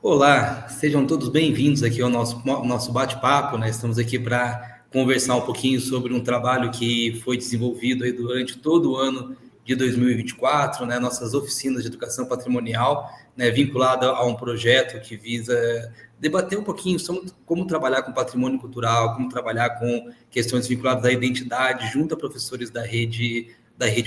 Olá, sejam todos bem-vindos aqui ao nosso bate-papo, né? Estamos aqui para conversar um pouquinho sobre um trabalho que foi desenvolvido aí durante todo o ano de 2024, né? Nossas oficinas de educação patrimonial, né? Vinculada a um projeto que visa debater um pouquinho sobre como trabalhar com patrimônio cultural, como trabalhar com questões vinculadas à identidade junto a professores da rede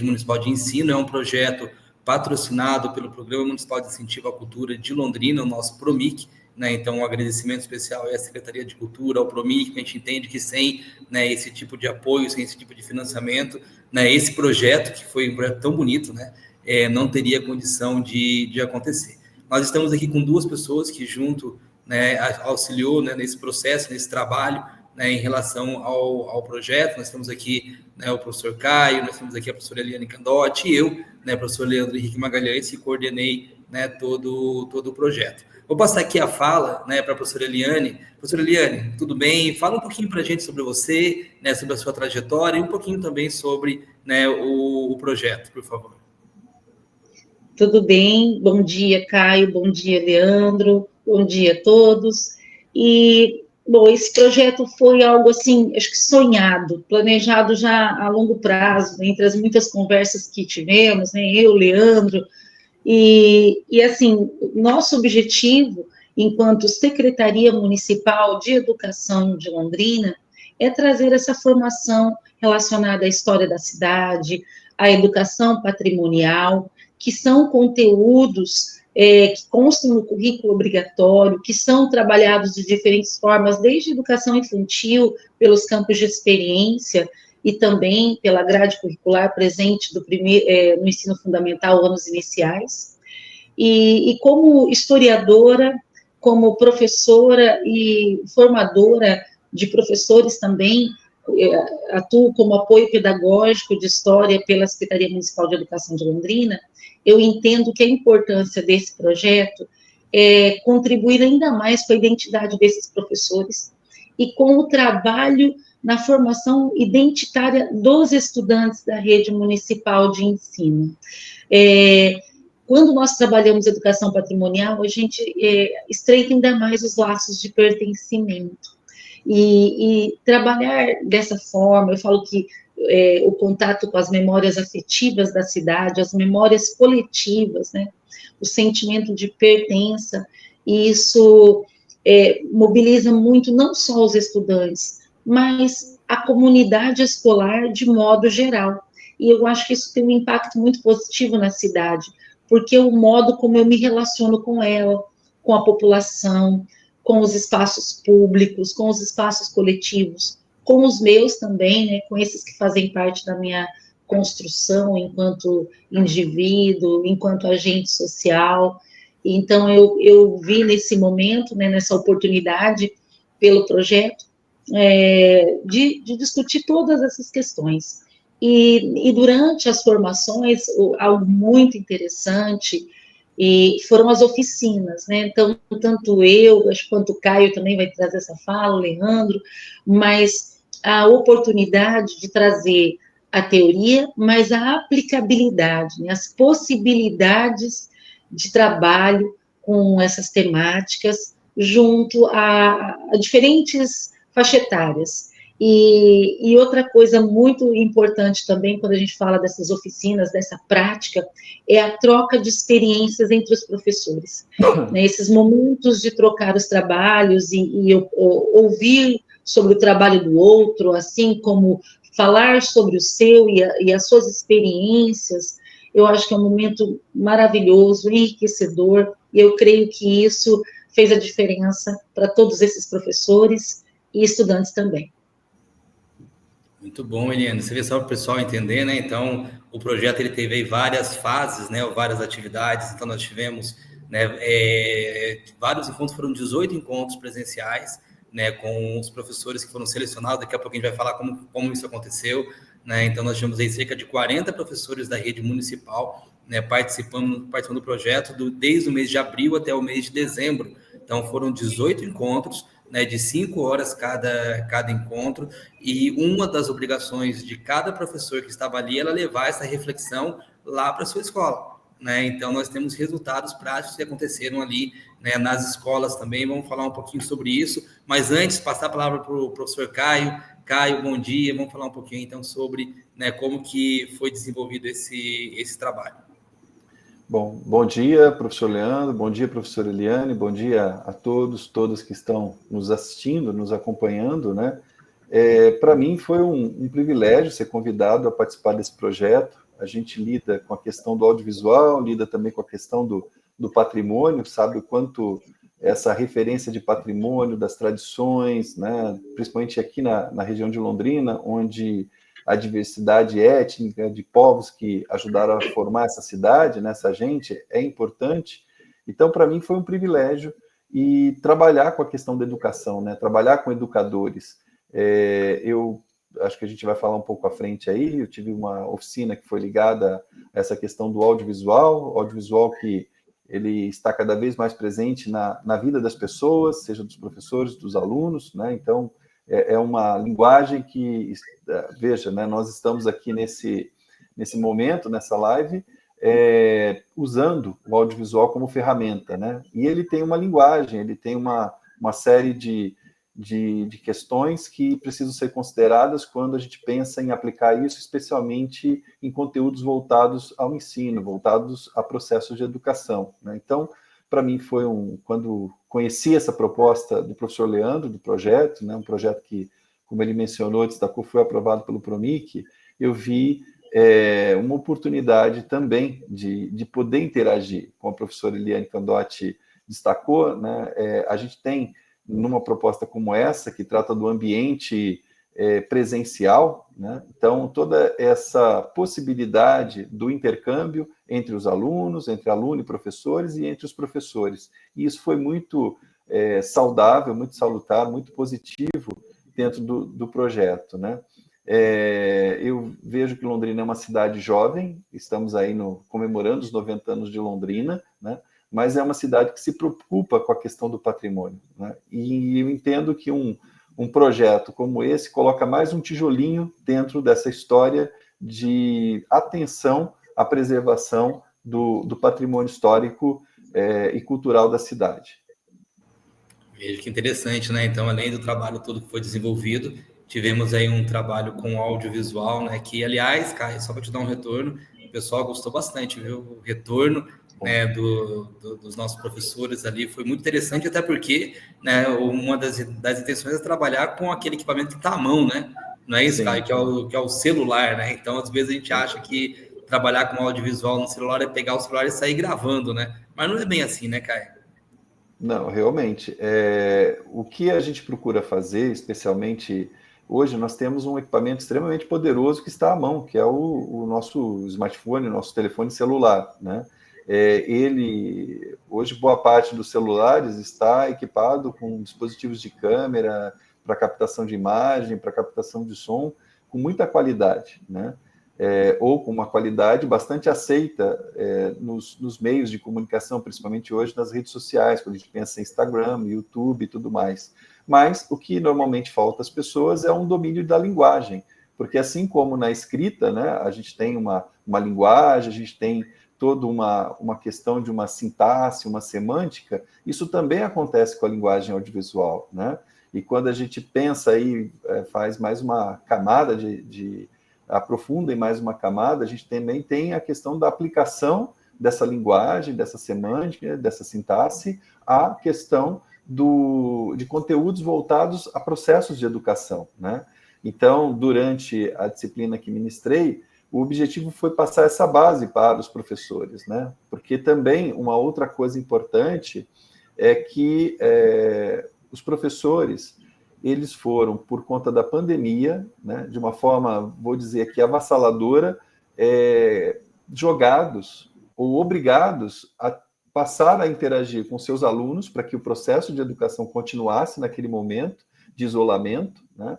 municipal de ensino. É um projeto patrocinado pelo Programa Municipal de Incentivo à Cultura de Londrina, o nosso PROMIC, né? Então, um agradecimento especial à Secretaria de Cultura, ao PROMIC, que a gente entende que sem, né, esse tipo de apoio, sem esse tipo de financiamento, né, esse projeto, que foi um projeto tão bonito, né, não teria condição de acontecer. Nós estamos aqui com duas pessoas que junto, né, auxiliou, né, nesse processo, nesse trabalho, né, em relação ao projeto. Nós temos aqui, né, o professor Caio, nós temos aqui a professora Eliane Candotti e eu, né, professor Leandro Henrique Magalhães, que coordenei, né, todo o projeto. Vou passar aqui a fala, né, para a professora Eliane. Professora Eliane, tudo bem? Fala um pouquinho para a gente sobre você, né, sobre a sua trajetória e um pouquinho também sobre, né, o projeto, por favor. Tudo bem? Bom dia, Caio. Bom dia, Leandro. Bom dia a todos. Bom, esse projeto foi algo assim, acho que sonhado, planejado já a longo prazo, né, entre as muitas conversas que tivemos, né, eu, Leandro, assim, nosso objetivo, enquanto Secretaria Municipal de Educação de Londrina, é trazer essa formação relacionada à história da cidade, à educação patrimonial, que são conteúdos que constam no currículo obrigatório, que são trabalhados de diferentes formas, desde educação infantil, pelos campos de experiência, e também pela grade curricular presente no ensino fundamental, anos iniciais. E como historiadora, como professora e formadora de professores também, atuo como apoio pedagógico de história pela Secretaria Municipal de Educação de Londrina. Eu entendo que a importância desse projeto é contribuir ainda mais com a identidade desses professores e com o trabalho na formação identitária dos estudantes da rede municipal de ensino. Quando nós trabalhamos educação patrimonial, a gente estreita ainda mais os laços de pertencimento. E trabalhar dessa forma, eu falo que o contato com as memórias afetivas da cidade, as memórias coletivas, né, o sentimento de pertença, e isso mobiliza muito não só os estudantes, mas a comunidade escolar de modo geral. E eu acho que isso tem um impacto muito positivo na cidade, porque o modo como eu me relaciono com ela, com a população, com os espaços públicos, com os espaços coletivos, com os meus também, né, com esses que fazem parte da minha construção enquanto indivíduo, enquanto agente social. Então, eu vi nesse momento, né, nessa oportunidade, pelo projeto, de discutir todas essas questões. E durante as formações, algo muito interessante, e foram as oficinas, né? Então, tanto eu, acho quanto o Caio também vai trazer essa fala, o Leandro, mas a oportunidade de trazer a teoria, mas a aplicabilidade, né? As possibilidades de trabalho com essas temáticas junto a diferentes faixa etárias. E outra coisa muito importante também, quando a gente fala dessas oficinas, dessa prática, é a troca de experiências entre os professores. Né, esses momentos de trocar os trabalhos e ouvir sobre o trabalho do outro, assim como falar sobre o seu e as suas experiências, eu acho que é um momento maravilhoso, enriquecedor, e eu creio que isso fez a diferença para todos esses professores e estudantes também. Muito bom, Eliane. Você vê só para o pessoal entender, né? Então, o projeto ele teve aí várias fases, né? Várias atividades. Então, nós tivemos, né, vários encontros, foram 18 encontros presenciais, né? Com os professores que foram selecionados. Daqui a pouco a gente vai falar como isso aconteceu, né? Então, nós tivemos aí cerca de 40 professores da rede municipal, né? Participando do projeto desde o mês de abril até o mês de dezembro. Então, foram 18 encontros, né, de 5 horas cada encontro, e uma das obrigações de cada professor que estava ali era levar essa reflexão lá para a sua escola. né? Então, nós temos resultados práticos que aconteceram ali, né, nas escolas também. Vamos falar um pouquinho sobre isso. Mas antes, passar a palavra para o professor Caio. Caio, bom dia. Vamos falar um pouquinho, então, sobre, né, como que foi desenvolvido esse trabalho. Bom dia, professor Leandro, bom dia, professora Eliane, bom dia a todos, todas que estão nos assistindo, nos acompanhando, né? Para mim foi um privilégio ser convidado a participar desse projeto. A gente lida com a questão do audiovisual, lida também com a questão do patrimônio, sabe o quanto essa referência de patrimônio, das tradições, né? Principalmente aqui na região de Londrina, onde a diversidade étnica de povos que ajudaram a formar essa cidade, né, essa gente, é importante. Então, para mim, foi um privilégio e trabalhar com a questão da educação, né, trabalhar com educadores. Eu acho que a gente vai falar um pouco à frente aí, eu tive uma oficina que foi ligada a essa questão do audiovisual que ele está cada vez mais presente na vida das pessoas, seja dos professores, dos alunos, né, então é uma linguagem que, veja, né, nós estamos aqui nesse momento, nessa live, usando o audiovisual como ferramenta, né? E ele tem uma linguagem, ele tem uma série de questões que precisam ser consideradas quando a gente pensa em aplicar isso, especialmente em conteúdos voltados ao ensino, voltados a processos de educação, né? Então, para mim foi quando conheci essa proposta do professor Leandro, do projeto, né, um projeto que, como ele mencionou, destacou, foi aprovado pelo PROMIC, eu vi uma oportunidade também de poder interagir, como a professora Eliane Candotti destacou, né, a gente tem, numa proposta como essa, que trata do ambiente presencial, né? Então, toda essa possibilidade do intercâmbio entre os alunos, entre aluno e professores e entre os professores. E isso foi muito saudável, muito salutar, muito positivo dentro do projeto, né? Eu vejo que Londrina é uma cidade jovem, estamos aí comemorando os 90 anos de Londrina, né? Mas é uma cidade que se preocupa com a questão do patrimônio, né? E eu entendo que um projeto como esse coloca mais um tijolinho dentro dessa história de atenção à preservação do patrimônio histórico e cultural da cidade. Veja que interessante, né? Então, além do trabalho todo que foi desenvolvido, tivemos aí um trabalho com audiovisual, né? Que, aliás, Caio, só para te dar um retorno, o pessoal gostou bastante, viu? O retorno, né, dos nossos professores ali foi muito interessante, até porque, né, uma das intenções é trabalhar com aquele equipamento que está à mão, né? Não é isso, Caio? Que é o celular, né? Então, às vezes a gente acha que trabalhar com audiovisual no celular é pegar o celular e sair gravando, né? Mas não é bem assim, né, Caio? Não, realmente. O que a gente procura fazer, especialmente hoje, nós temos um equipamento extremamente poderoso que está à mão, que é o nosso smartphone, o nosso telefone celular, né? Hoje, boa parte dos celulares está equipado com dispositivos de câmera para captação de imagem, para captação de som, com muita qualidade, né? Ou com uma qualidade bastante aceita nos meios de comunicação, principalmente hoje nas redes sociais, quando a gente pensa em Instagram, YouTube e tudo mais. Mas o que normalmente falta às pessoas é um domínio da linguagem, porque assim como na escrita, né, a gente tem uma linguagem, a gente tem toda uma questão de uma sintaxe, uma semântica, isso também acontece com a linguagem audiovisual, né? E quando a gente pensa aí, faz mais uma camada aprofunda em mais uma camada, a gente também tem a questão da aplicação dessa linguagem, dessa semântica, dessa sintaxe, à questão de conteúdos voltados a processos de educação, né? Então, durante a disciplina que ministrei, o objetivo foi passar essa base para os professores, né? Porque também uma outra coisa importante é que os professores, eles foram, por conta da pandemia, né, de uma forma, vou dizer aqui, avassaladora, jogados ou obrigados a passar a interagir com seus alunos para que o processo de educação continuasse naquele momento de isolamento, né,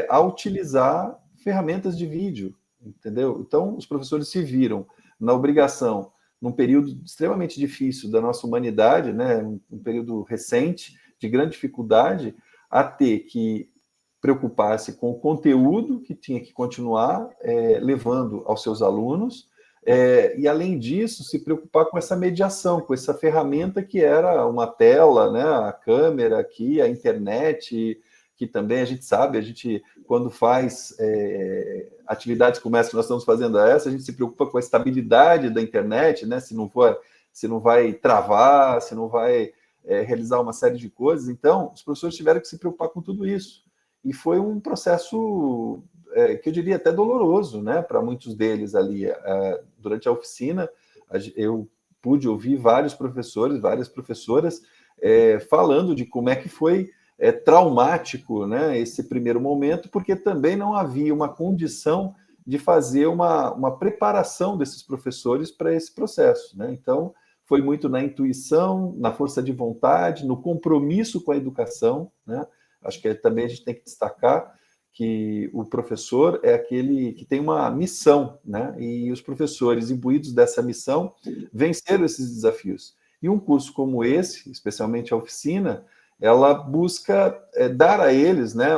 a utilizar ferramentas de vídeo, entendeu? Então, os professores se viram na obrigação, num período extremamente difícil da nossa humanidade, né, um período recente, de grande dificuldade, a ter que preocupar-se com o conteúdo que tinha que continuar levando aos seus alunos, E, além disso, se preocupar com essa mediação, com essa ferramenta que era uma tela, né, a câmera aqui, a internet, que também a gente sabe, quando faz atividades como essa que nós estamos fazendo a gente se preocupa com a estabilidade da internet, né, se não vai travar, se não vai realizar uma série de coisas. Então, os professores tiveram que se preocupar com tudo isso. E foi um processo que eu diria até doloroso, né, para muitos deles ali. Durante a oficina, eu pude ouvir vários professores, várias professoras falando de como é que foi traumático, né, esse primeiro momento, porque também não havia uma condição de fazer uma preparação desses professores para esse processo, né? Então, foi muito na intuição, na força de vontade, no compromisso com a educação, né? Acho que também a gente tem que destacar que o professor é aquele que tem uma missão, né? E os professores, imbuídos dessa missão, venceram esses desafios. E um curso como esse, especialmente a oficina, ela busca dar a eles, né,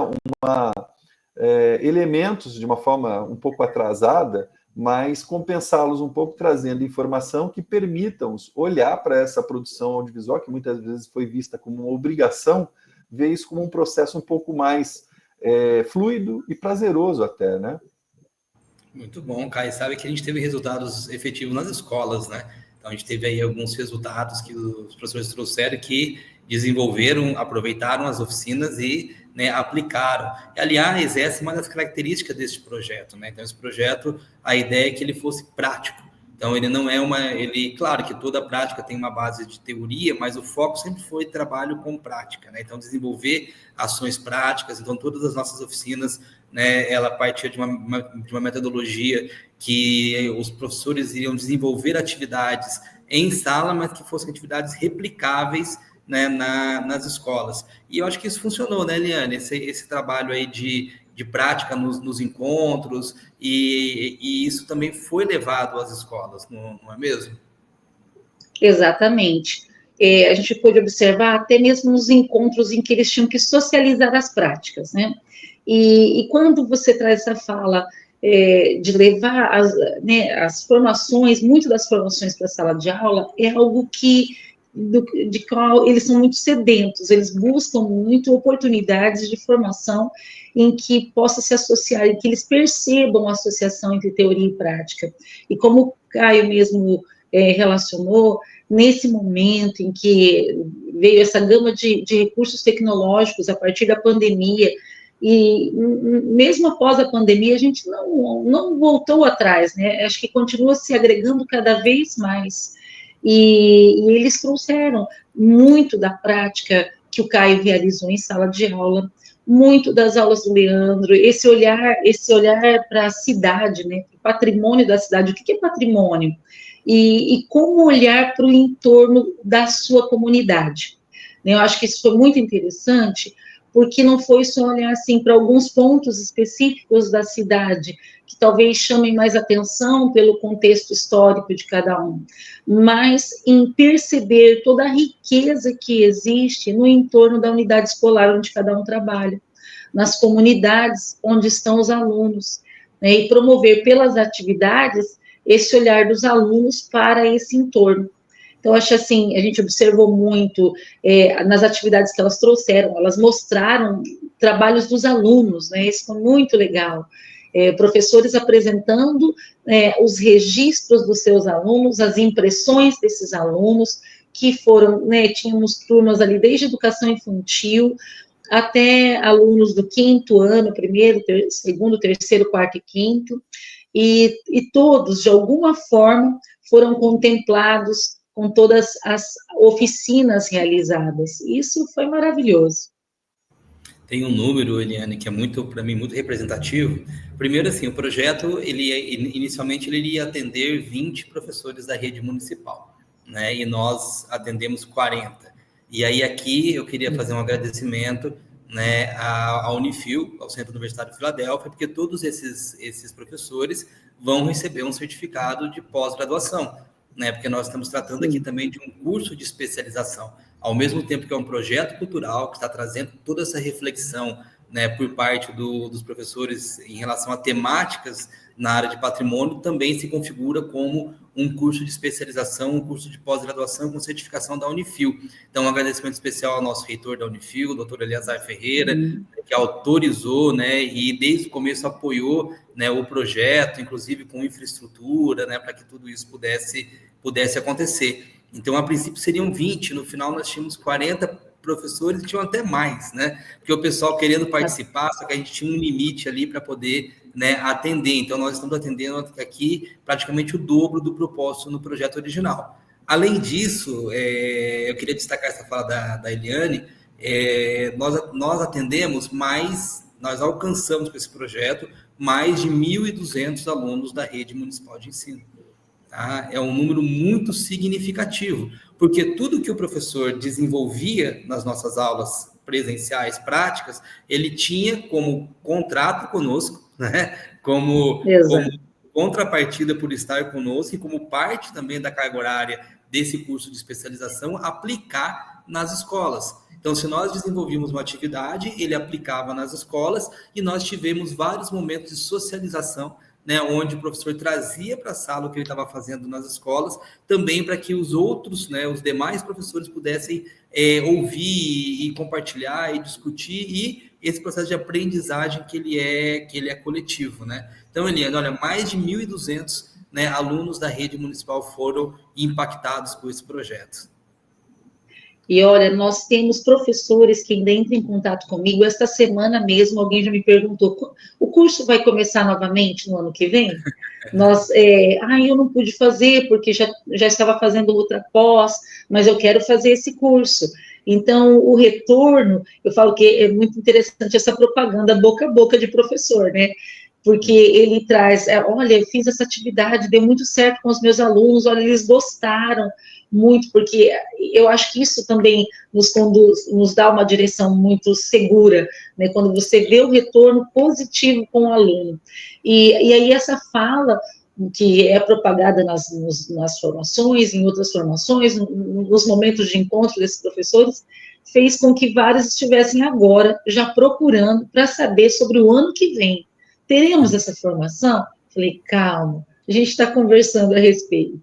elementos de uma forma um pouco atrasada, mas compensá-los um pouco, trazendo informação que permitam-os olhar para essa produção audiovisual, que muitas vezes foi vista como uma obrigação, ver isso como um processo um pouco mais fluido e prazeroso até, né? Muito bom, Caio. Sabe que a gente teve resultados efetivos nas escolas, né? Então, a gente teve aí alguns resultados que os professores trouxeram que desenvolveram, aproveitaram as oficinas e, né, aplicaram. E, aliás, essa é uma das características deste projeto, né? Então, esse projeto, a ideia é que ele fosse prático. Então, ele não é claro que toda prática tem uma base de teoria, mas o foco sempre foi trabalho com prática, né? Então, desenvolver ações práticas. Então, todas as nossas oficinas, né, ela partia de uma metodologia que os professores iriam desenvolver atividades em sala, mas que fossem atividades replicáveis, né, nas escolas. E eu acho que isso funcionou, né, Eliane? Esse trabalho aí de prática nos encontros, e isso também foi levado às escolas, não é mesmo? Exatamente. A gente pôde observar até mesmo nos encontros em que eles tinham que socializar as práticas, né? E quando você traz essa fala de levar as formações, muito das formações para a sala de aula, é algo de qual eles são muito sedentos, eles buscam muito oportunidades de formação em que possa se associar, em que eles percebam a associação entre teoria e prática. E como o Caio mesmo relacionou, nesse momento em que veio essa gama de recursos tecnológicos a partir da pandemia, e mesmo após a pandemia, a gente não voltou atrás, né? Acho que continua se agregando cada vez mais. E eles trouxeram muito da prática que o Caio realizou em sala de aula, muito das aulas do Leandro, esse olhar para a cidade, né? O patrimônio da cidade. O que é patrimônio? E como olhar para o entorno da sua comunidade. Eu acho que isso foi muito interessante, porque não foi só olhar assim para alguns pontos específicos da cidade, que talvez chamem mais atenção pelo contexto histórico de cada um, mas em perceber toda a riqueza que existe no entorno da unidade escolar onde cada um trabalha, nas comunidades onde estão os alunos, né, e promover pelas atividades esse olhar dos alunos para esse entorno. Então, acho assim, a gente observou muito nas atividades que elas trouxeram, elas mostraram trabalhos dos alunos, né, isso foi muito legal. Professores apresentando os registros dos seus alunos, as impressões desses alunos, que foram, né, tínhamos turmas ali desde educação infantil até alunos do 5º ano, primeiro, segundo, terceiro, quarto e quinto, e todos, de alguma forma, foram contemplados com todas as oficinas realizadas. Isso foi maravilhoso. Tem um número, Eliane, que é muito, para mim, muito representativo. Primeiro, assim, o projeto, inicialmente, ele iria atender 20 professores da rede municipal, né? E nós atendemos 40. E aí, aqui, eu queria fazer um agradecimento, né, à Unifil, ao Centro Universitário de Filadélfia, porque todos esses professores vão receber um certificado de pós-graduação, né? Porque nós estamos tratando aqui também de um curso de especialização, ao mesmo tempo que é um projeto cultural que está trazendo toda essa reflexão, né, por parte dos professores em relação a temáticas na área de patrimônio, também se configura como um curso de especialização, um curso de pós-graduação com certificação da Unifil. Então, um agradecimento especial ao nosso reitor da Unifil, o doutor Eleazar Ferreira, que autorizou, né, e desde o começo apoiou, né, o projeto, inclusive com infraestrutura, né, para que tudo isso pudesse acontecer. Então, a princípio seriam 20, no final nós tínhamos 40 professores, e tinham até mais, né? Porque o pessoal querendo participar, só que a gente tinha um limite ali para poder, né, atender. Então, nós estamos atendendo aqui praticamente o dobro do propósito no projeto original. Além disso, eu queria destacar essa fala da Eliane, nós atendemos nós alcançamos com esse projeto mais de 1.200 alunos da rede municipal de ensino. Tá? É um número muito significativo, porque tudo que o professor desenvolvia nas nossas aulas presenciais, práticas, ele tinha como contrato conosco, né? como contrapartida por estar conosco e como parte também da carga horária desse curso de especialização, aplicar nas escolas. Então, se nós desenvolvíamos uma atividade, ele aplicava nas escolas e nós tivemos vários momentos de socialização, né, onde o professor trazia para a sala o que ele estava fazendo nas escolas, também para que os outros, né, os demais professores pudessem ouvir e compartilhar e discutir, e esse processo de aprendizagem que ele é coletivo, né? Então, Eliane, olha, mais de 1.200, né, alunos da rede municipal foram impactados por esse projeto. E olha, nós temos professores que ainda entram em contato comigo. Esta semana mesmo, alguém já me perguntou: o curso vai começar novamente no ano que vem? Eu não pude fazer porque já estava fazendo outra pós, mas eu quero fazer esse curso. Então, o retorno, eu falo que é muito interessante essa propaganda boca a boca de professor, né? Porque ele traz, olha, eu fiz essa atividade, deu muito certo com os meus alunos, olha, eles gostaram muito, porque eu acho que isso também nos dá uma direção muito segura, né, quando você vê o retorno positivo com o aluno. E aí essa fala que é propagada nas formações, em outras formações, nos momentos de encontro desses professores, fez com que vários estivessem agora já procurando para saber sobre o ano que vem. Teremos essa formação? Falei, calma, a gente está conversando a respeito.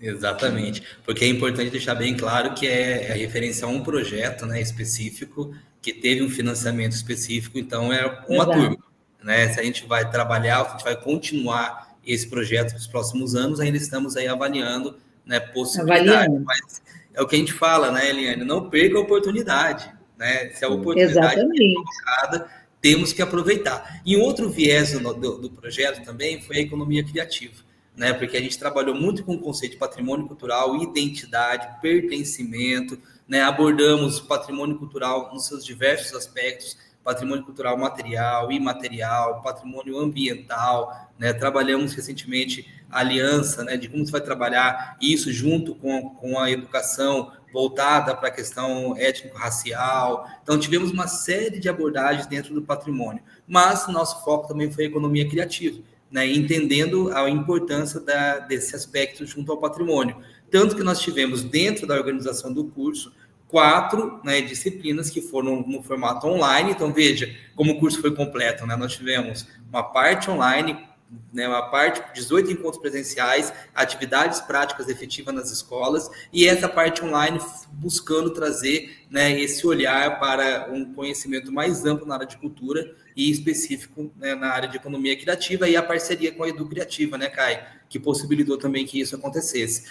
Exatamente, porque é importante deixar bem claro que é referência a um projeto, né, específico, que teve um financiamento específico, então é uma turma, né? Se a gente vai trabalhar, se a gente vai continuar esse projeto nos próximos anos, ainda estamos aí avaliando, né, possibilidades. Mas é o que a gente fala, né, Eliane? Não perca a oportunidade, né? Se a oportunidade é colocada, temos que aproveitar. E outro viés do projeto também foi a economia criativa, né? Porque a gente trabalhou muito com o conceito de patrimônio cultural, identidade, pertencimento, né? Abordamos patrimônio cultural nos seus diversos aspectos, patrimônio cultural material, imaterial, patrimônio ambiental, né? Trabalhamos recentemente a aliança, né, de como você vai trabalhar isso junto com a educação voltada para a questão étnico-racial. Então, tivemos uma série de abordagens dentro do patrimônio, mas nosso foco também foi a economia criativa, né, entendendo a importância desse aspecto junto ao patrimônio. Tanto que nós tivemos, dentro da organização do curso, 4, né, disciplinas que foram no formato online. Então, veja como o curso foi completo, né? Nós tivemos uma parte online, né, uma parte, 18 encontros presenciais, atividades práticas efetivas nas escolas, e essa parte online buscando trazer, né, esse olhar para um conhecimento mais amplo na área de cultura e específico, né, na área de economia criativa, e a parceria com a Edu Criativa, né, Caio, que possibilitou também que isso acontecesse.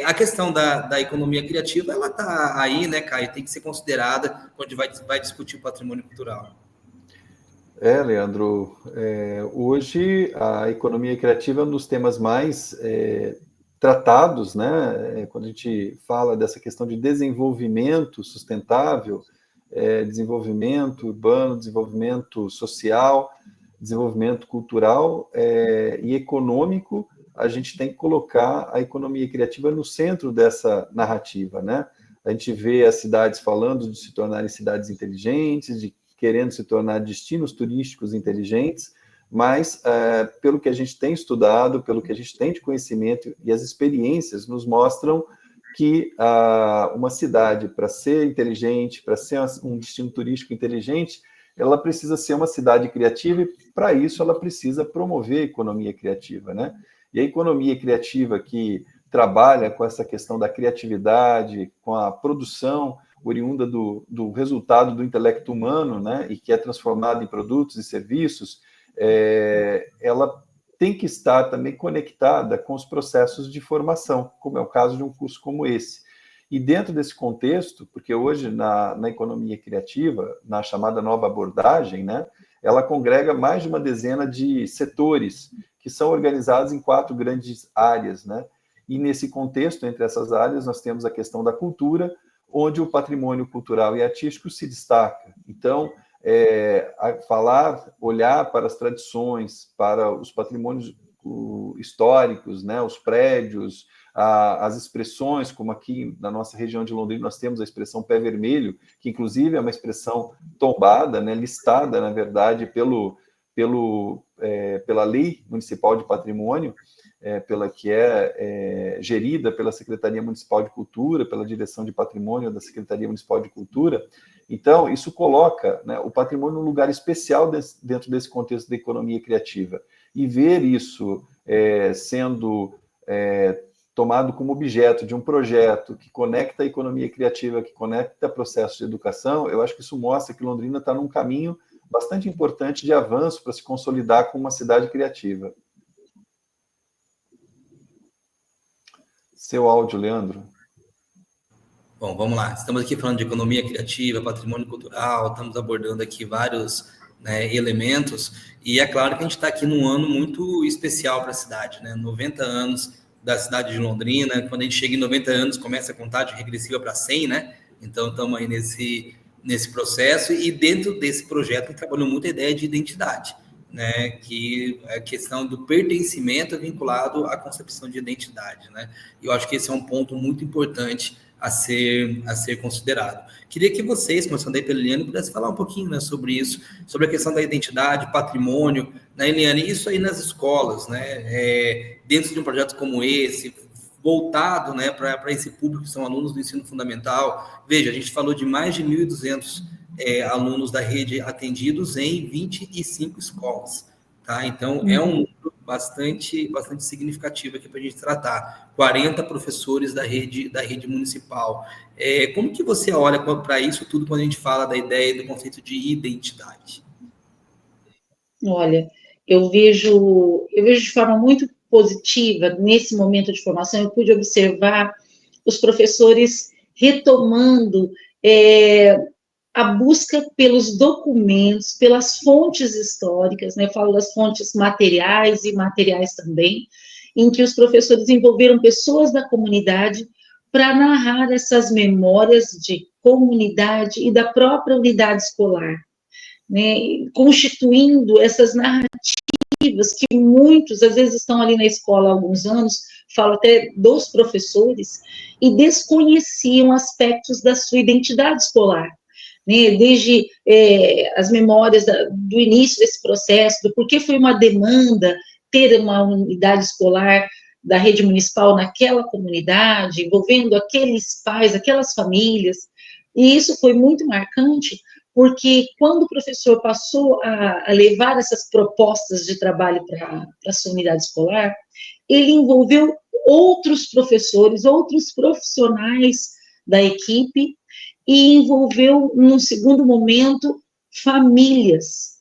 A questão da economia criativa, ela está aí, né, Caio, tem que ser considerada quando vai discutir o patrimônio cultural. Leandro, hoje a economia criativa é um dos temas mais tratados, né? Quando a gente fala dessa questão de desenvolvimento sustentável, desenvolvimento urbano, desenvolvimento social, desenvolvimento cultural e econômico, a gente tem que colocar a economia criativa no centro dessa narrativa, né? A gente vê as cidades falando de se tornarem cidades inteligentes, de querendo se tornar destinos turísticos inteligentes, mas pelo que a gente tem estudado, pelo que a gente tem de conhecimento e as experiências nos mostram que uma cidade, para ser inteligente, para ser um destino turístico inteligente, ela precisa ser uma cidade criativa e, para isso, ela precisa promover a economia criativa, né? E a economia criativa que trabalha com essa questão da criatividade, com a produção oriunda do resultado do intelecto humano, né? E que é transformado em produtos e serviços, ela tem que estar também conectada com os processos de formação, como é o caso de um curso como esse. E dentro desse contexto, porque hoje na economia criativa, na chamada nova abordagem, né, ela congrega mais de uma dezena de setores que são organizados em 4 grandes áreas, né? E nesse contexto, entre essas áreas, nós temos a questão da cultura, onde o patrimônio cultural e artístico se destaca. Então, olhar para as tradições, para os patrimônios históricos, né, os prédios, as expressões, como aqui na nossa região de Londrina nós temos a expressão pé vermelho, que inclusive é uma expressão tombada, né, listada, na verdade, pela Lei Municipal de Patrimônio, que é gerida pela Secretaria Municipal de Cultura, pela Direção de Patrimônio da Secretaria Municipal de Cultura. Então, isso coloca, né, o patrimônio num lugar especial dentro desse contexto da economia criativa. E ver isso sendo tomado como objeto de um projeto que conecta a economia criativa, que conecta processos de educação, eu acho que isso mostra que Londrina está num caminho bastante importante de avanço para se consolidar como uma cidade criativa. Seu áudio, Leandro. Bom, vamos lá. Estamos aqui falando de economia criativa, patrimônio cultural, estamos abordando aqui vários, né, elementos, e é claro que a gente está aqui num ano muito especial para a cidade, né? 90 anos da cidade de Londrina. Quando a gente chega em 90 anos, começa a contagem regressiva para 100, né? Então, estamos aí nesse processo, e dentro desse projeto, a gente trabalhou muito a ideia de identidade, né? Que é a questão do pertencimento vinculado à concepção de identidade, né? E eu acho que esse é um ponto muito importante a ser considerado. Queria que vocês, começando aí pela Eliane, pudessem falar um pouquinho, né, sobre isso, sobre a questão da identidade, patrimônio, né, Eliane, isso aí nas escolas, né, dentro de um projeto como esse, voltado, né, para esse público que são alunos do ensino fundamental. Veja, a gente falou de mais de 1.200 alunos da rede atendidos em 25 escolas, tá? Então, é um número bastante significativo aqui para a gente tratar. 40 professores da rede municipal. Como que você olha para isso tudo quando a gente fala da ideia e do conceito de identidade? Olha, eu vejo de forma muito positiva, nesse momento de formação, eu pude observar os professores retomando a busca pelos documentos, pelas fontes históricas, né? Eu falo das fontes materiais e imateriais também, em que os professores envolveram pessoas da comunidade para narrar essas memórias de comunidade e da própria unidade escolar, né? Constituindo essas narrativas que muitos, às vezes, estão ali na escola há alguns anos, falo até dos professores, e desconheciam aspectos da sua identidade escolar, né, desde as memórias do início desse processo, do porquê foi uma demanda ter uma unidade escolar da rede municipal naquela comunidade, envolvendo aqueles pais, aquelas famílias, e isso foi muito marcante, porque quando o professor passou a levar essas propostas de trabalho para a sua unidade escolar, ele envolveu outros professores, outros profissionais da equipe, e envolveu, num segundo momento, famílias,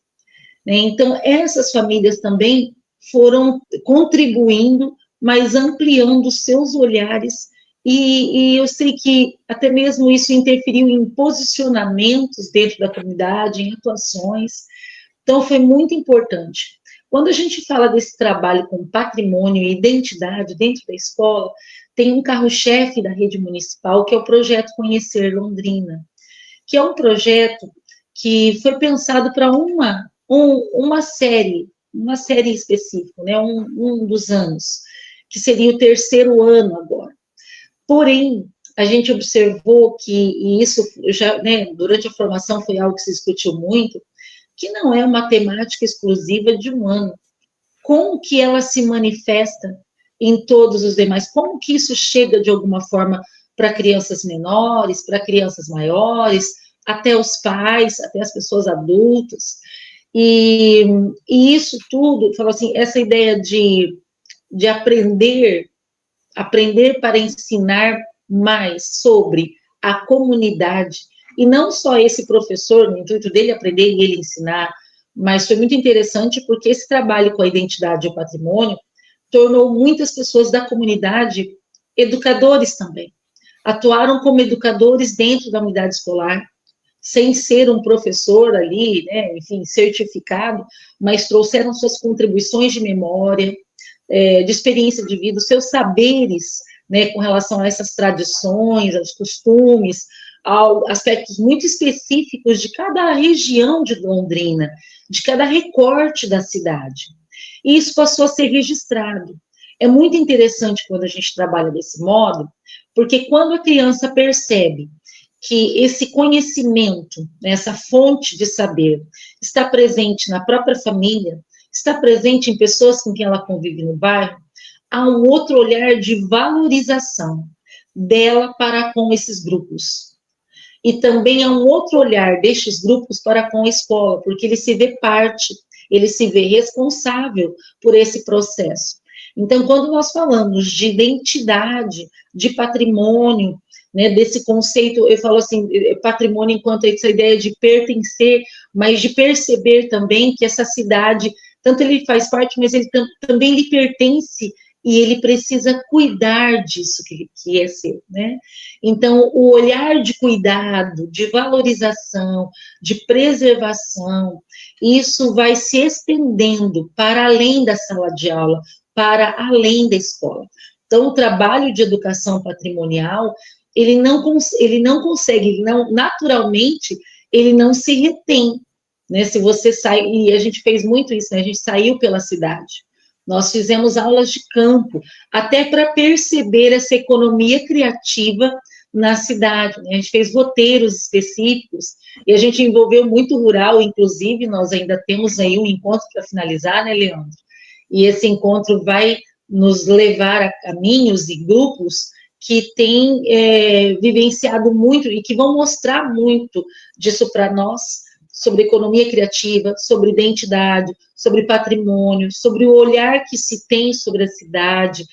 né? Então, essas famílias também foram contribuindo, mas ampliando seus olhares, e eu sei que até mesmo isso interferiu em posicionamentos dentro da comunidade, em atuações, então foi muito importante. Quando a gente fala desse trabalho com patrimônio e identidade dentro da escola, tem um carro-chefe da rede municipal, que é o projeto Conhecer Londrina, que é um projeto que foi pensado para uma série específica, né, um dos anos, que seria o 3º ano agora. Porém, a gente observou que, e isso já, né, durante a formação foi algo que se discutiu muito, que não é uma temática exclusiva de um ano. Como que ela se manifesta em todos os demais? Como que isso chega, de alguma forma, para crianças menores, para crianças maiores, até os pais, até as pessoas adultas, e isso tudo, falou assim, essa ideia de aprender para ensinar mais sobre a comunidade, e não só esse professor, no intuito dele aprender e ele ensinar, mas foi muito interessante porque esse trabalho com a identidade e o patrimônio tornou muitas pessoas da comunidade educadores também. Atuaram como educadores dentro da unidade escolar, sem ser um professor ali, né, enfim, certificado, mas trouxeram suas contribuições de memória, de experiência de vida, os seus saberes, né, com relação a essas tradições, aos costumes, a aspectos muito específicos de cada região de Londrina, de cada recorte da cidade. E isso passou a ser registrado. É muito interessante quando a gente trabalha desse modo, porque quando a criança percebe que esse conhecimento, essa fonte de saber, está presente na própria família, está presente em pessoas com quem ela convive no bairro, há um outro olhar de valorização dela para com esses grupos. E também há um outro olhar destes grupos para com a escola, porque ele se vê parte, ele se vê responsável por esse processo. Então, quando nós falamos de identidade, de patrimônio, né, desse conceito, eu falo assim, patrimônio enquanto essa ideia de pertencer, mas de perceber também que essa cidade, tanto ele faz parte, mas ele também lhe pertence, e ele precisa cuidar disso que é seu, né? Então, o olhar de cuidado, de valorização, de preservação, isso vai se estendendo para além da sala de aula, para além da escola. Então, o trabalho de educação patrimonial, ele não consegue, naturalmente, ele não se retém, né? Se você sai, e a gente fez muito isso, né? A gente saiu pela cidade. Nós fizemos aulas de campo, até para perceber essa economia criativa na cidade, né? A gente fez roteiros específicos, e a gente envolveu muito rural, inclusive, nós ainda temos aí um encontro para finalizar, né, Leandro? E esse encontro vai nos levar a caminhos e grupos que têm vivenciado muito e que vão mostrar muito disso para nós, sobre economia criativa, sobre identidade, sobre patrimônio, sobre o olhar que se tem sobre a cidade,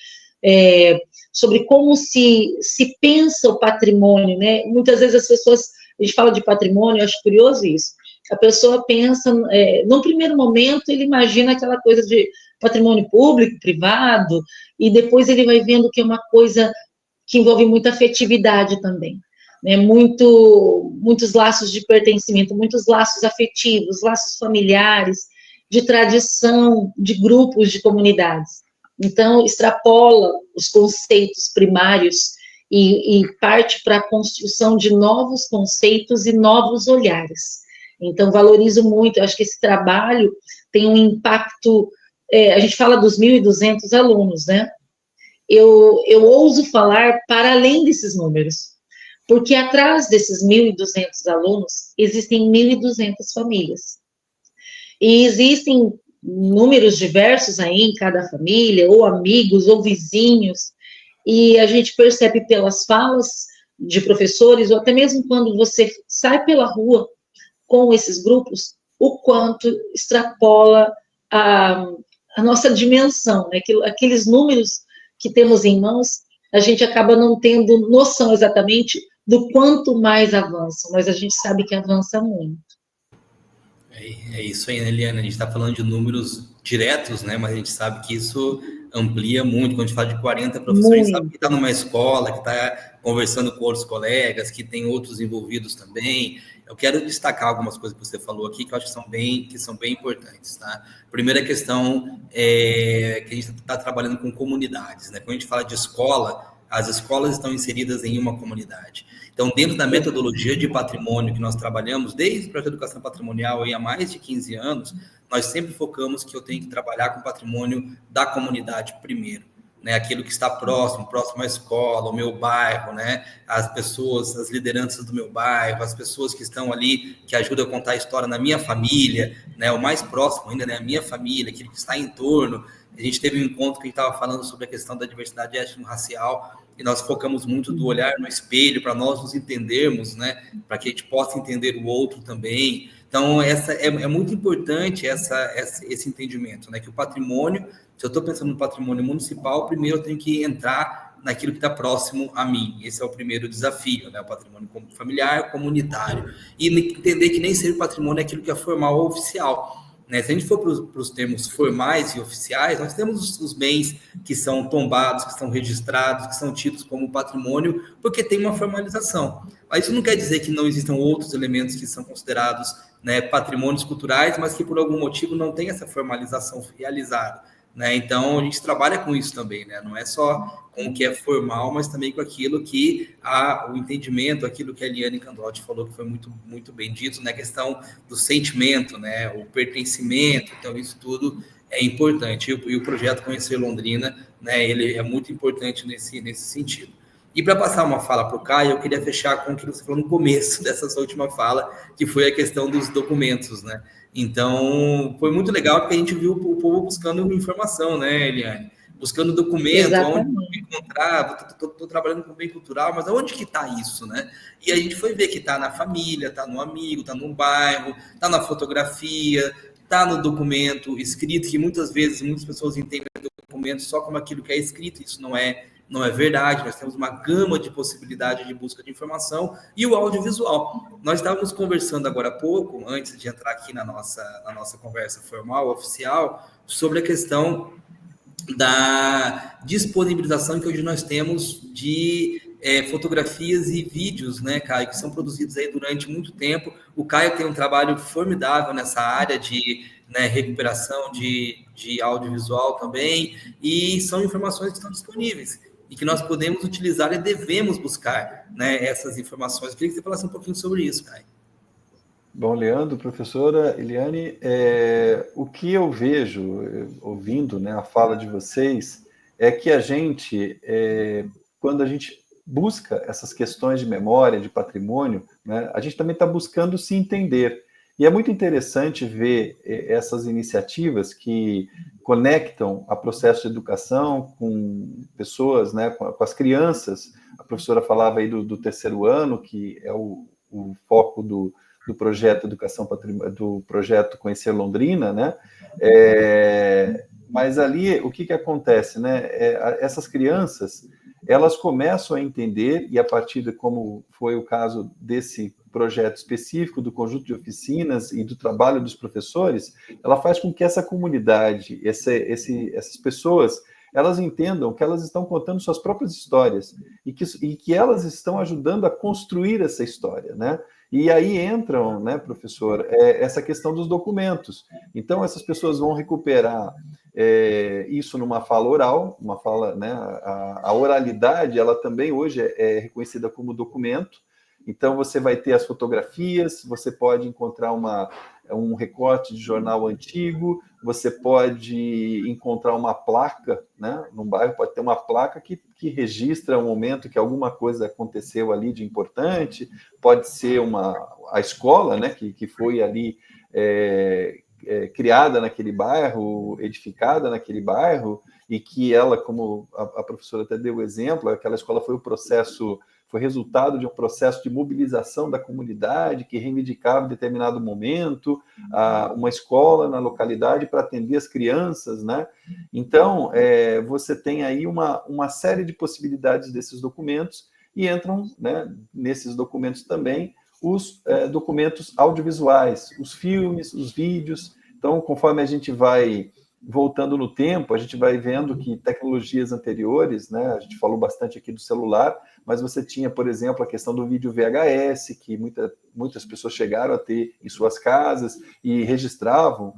sobre como se pensa o patrimônio, né? Muitas vezes as pessoas, a gente fala de patrimônio, eu acho curioso isso, a pessoa pensa, num primeiro momento, ele imagina aquela coisa de patrimônio público, privado, e depois ele vai vendo que é uma coisa que envolve muita afetividade também, né? Muitos laços de pertencimento, muitos laços afetivos, laços familiares, de tradição, de grupos, de comunidades. Então, extrapola os conceitos primários e parte para a construção de novos conceitos e novos olhares. Então, valorizo muito, eu acho que esse trabalho tem um impacto, a gente fala dos 1.200 alunos, né? Eu ouso falar para além desses números, porque atrás desses 1.200 alunos, existem 1.200 famílias. E existem números diversos aí em cada família, ou amigos, ou vizinhos, e a gente percebe pelas falas de professores, ou até mesmo quando você sai pela rua com esses grupos, o quanto extrapola a nossa dimensão, né? Aqueles números que temos em mãos, a gente acaba não tendo noção exatamente do quanto mais avança, mas a gente sabe que avança muito. É isso aí, né, Eliana? A gente está falando de números diretos, né? Mas a gente sabe que isso amplia muito. Quando a gente fala de 40 professores, a gente sabe que está numa escola, que está conversando com outros colegas, que tem outros envolvidos também. Eu quero destacar algumas coisas que você falou aqui, que eu acho que são bem importantes, tá? Primeira questão é que a gente está trabalhando com comunidades, né? Quando a gente fala de escola, as escolas estão inseridas em uma comunidade. Então, dentro da metodologia de patrimônio que nós trabalhamos, desde o projeto de educação patrimonial há mais de 15 anos, nós sempre focamos que eu tenho que trabalhar com o patrimônio da comunidade primeiro. né, aquilo que está próximo à escola, o meu bairro, né, as pessoas, as lideranças do meu bairro, as pessoas que estão ali, que ajudam a contar a história na minha família, né, o mais próximo ainda, né, a minha família, aquilo que está em torno. A gente teve um encontro que a gente estava falando sobre a questão da diversidade étnico-racial, e nós focamos muito do olhar no espelho, para nós nos entendermos, né, para que a gente possa entender o outro também. Então, é muito importante esse entendimento, né, que o patrimônio, se eu estou pensando no patrimônio municipal, primeiro eu tenho que entrar naquilo que está próximo a mim. Esse é o primeiro desafio, né, o patrimônio familiar, comunitário. E entender que nem sempre o patrimônio é aquilo que é formal ou oficial. Né? Se a gente for para os termos formais e oficiais, nós temos os bens que são tombados, que são registrados, que são tidos como patrimônio, porque tem uma formalização. Mas isso não quer dizer que não existam outros elementos que são considerados, né, patrimônios culturais, mas que por algum motivo não tem essa formalização realizada. Né? Então, a gente trabalha com isso também, né? Não é só com o que é formal, mas também com aquilo que o entendimento, aquilo que a Eliane Candotti falou, que foi muito, muito bem dito, né? A questão do sentimento, né? O pertencimento, então isso tudo é importante. E o projeto Conhecer Londrina, né? Ele é muito importante nesse sentido. E para passar uma fala para o Caio, eu queria fechar com o que você falou no começo dessa sua última fala, que foi a questão dos documentos, né? Então, foi muito legal porque a gente viu o povo buscando informação, né, Eliane? Buscando documento, onde encontrar, estou trabalhando com bem cultural, mas aonde que está isso, né? E a gente foi ver que está na família, está no amigo, está no bairro, está na fotografia, está no documento escrito, que muitas vezes muitas pessoas entendem o documento só como aquilo que é escrito, isso não é verdade. Nós temos uma gama de possibilidades de busca de informação e o audiovisual. Nós estávamos conversando agora há pouco, antes de entrar aqui na nossa conversa formal, oficial, sobre a questão da disponibilização que hoje nós temos de fotografias e vídeos, né, Caio, que são produzidos aí durante muito tempo. O Caio tem um trabalho formidável nessa área de, né, recuperação de audiovisual também, e são informações que estão disponíveis e que nós podemos utilizar e devemos buscar, né, essas informações. Eu queria que você falasse um pouquinho sobre isso, Caio. Bom, Leandro, professora Eliane, o que eu vejo, ouvindo, né, a fala de vocês, é que a gente, quando a gente busca essas questões de memória, de patrimônio, né, a gente também está buscando se entender. E é muito interessante ver essas iniciativas que conectam a processo de educação com pessoas, né, com as crianças. A professora falava aí do terceiro ano, que é o foco do projeto Educação Patrimônio, do projeto Conhecer Londrina, né? Mas ali, o que acontece, né? Essas crianças, elas começam a entender, e a partir de como foi o caso desse projeto específico, do conjunto de oficinas e do trabalho dos professores, ela faz com que essa comunidade, essas pessoas, elas entendam que elas estão contando suas próprias histórias e que elas estão ajudando a construir essa história, né? E aí entram, né, professor, essa questão dos documentos. Então, essas pessoas vão recuperar isso numa fala oral, uma fala, né, a oralidade, ela também hoje é reconhecida como documento. Então, você vai ter as fotografias, você pode encontrar um recorte de jornal antigo, você pode encontrar uma placa, né? Num bairro pode ter uma placa que registra um momento que alguma coisa aconteceu ali de importante, pode ser a escola, né? Que foi ali criada naquele bairro, edificada naquele bairro, e que ela, como a professora até deu o exemplo, aquela escola foi resultado de um processo de mobilização da comunidade que reivindicava em determinado momento uma escola na localidade para atender as crianças, né? Então, você tem aí uma série de possibilidades desses documentos e entram, né, nesses documentos também os documentos audiovisuais, os filmes, os vídeos. Então, conforme a gente vai voltando no tempo, a gente vai vendo que tecnologias anteriores, né, a gente falou bastante aqui do celular, mas você tinha, por exemplo, a questão do vídeo VHS, que muitas pessoas chegaram a ter em suas casas e registravam,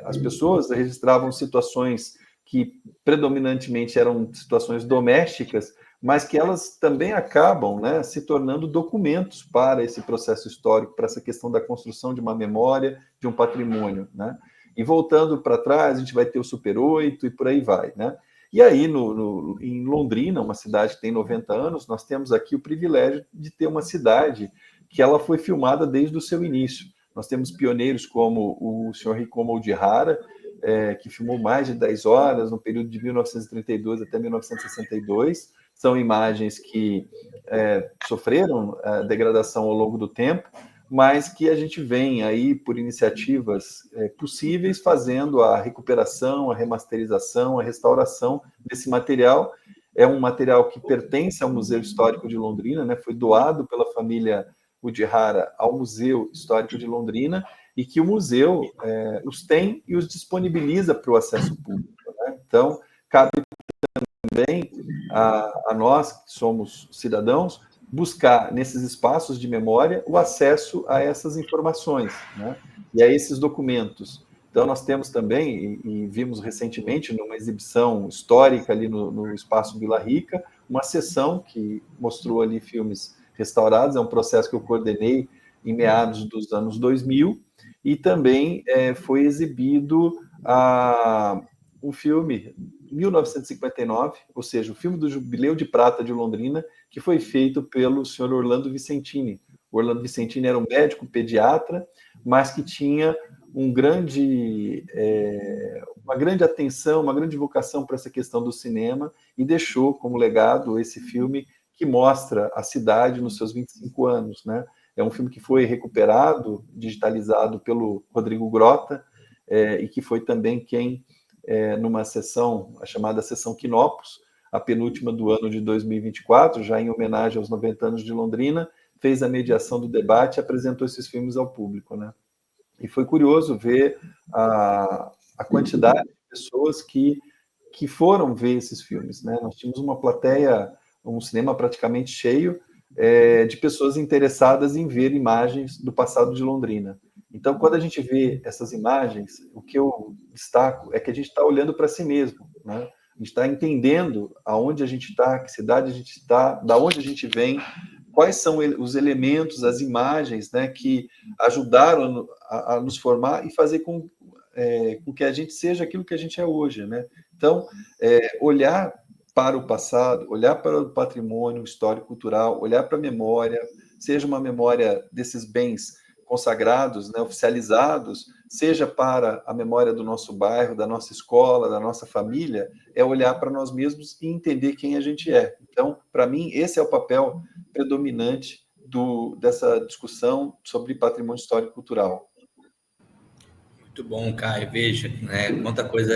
as pessoas registravam situações que predominantemente eram situações domésticas, mas que elas também acabam, né, se tornando documentos para esse processo histórico, para essa questão da construção de uma memória, de um patrimônio, né? E voltando para trás, a gente vai ter o Super 8 e por aí vai, né? E aí, em Londrina, uma cidade que tem 90 anos, nós temos aqui o privilégio de ter uma cidade que ela foi filmada desde o seu início. Nós temos pioneiros como o senhor Rikomo Ojihara, que filmou mais de 10 horas no período de 1932 até 1962. São imagens que sofreram degradação ao longo do tempo, mas que a gente vem aí, por iniciativas possíveis, fazendo a recuperação, a remasterização, a restauração desse material. É um material que pertence ao Museu Histórico de Londrina, né? Foi doado pela família Ojihara ao Museu Histórico de Londrina, e que o museu os tem e os disponibiliza para o acesso público, né? Então, cabe também a nós, que somos cidadãos, buscar nesses espaços de memória o acesso a essas informações, né? E a esses documentos. Então, nós temos também, e vimos recentemente, numa exibição histórica ali no Espaço Vila Rica, uma sessão que mostrou ali filmes restaurados. É um processo que eu coordenei em meados dos anos 2000, e também foi exibido um filme 1959, ou seja, o filme do Jubileu de Prata de Londrina, que foi feito pelo senhor Orlando Vicentini. O Orlando Vicentini era um médico pediatra, mas que tinha uma grande atenção, uma grande vocação para essa questão do cinema, e deixou como legado esse filme que mostra a cidade nos seus 25 anos, né? É um filme que foi recuperado, digitalizado pelo Rodrigo Grota, e que foi também quem, numa sessão, a chamada Sessão Quinopos, a penúltima do ano de 2024, já em homenagem aos 90 anos de Londrina, fez a mediação do debate e apresentou esses filmes ao público, né? E foi curioso ver a quantidade de pessoas que foram ver esses filmes, né? Nós tínhamos uma plateia, um cinema praticamente cheio, de pessoas interessadas em ver imagens do passado de Londrina. Então, quando a gente vê essas imagens, o que eu destaco é que a gente está olhando para si mesmo, né? A gente está entendendo aonde a gente está, que cidade a gente está, da onde a gente vem, quais são os elementos, as imagens, né, que ajudaram a nos formar e fazer com que a gente seja aquilo que a gente é hoje, né? Então, olhar para o passado, olhar para o patrimônio histórico-cultural, olhar para a memória, seja uma memória desses bens consagrados, né, oficializados, seja para a memória do nosso bairro, da nossa escola, da nossa família, é olhar para nós mesmos e entender quem a gente é. Então, para mim, esse é o papel predominante dessa discussão sobre patrimônio histórico-cultural. Muito bom, Caio. Veja, né, quanta coisa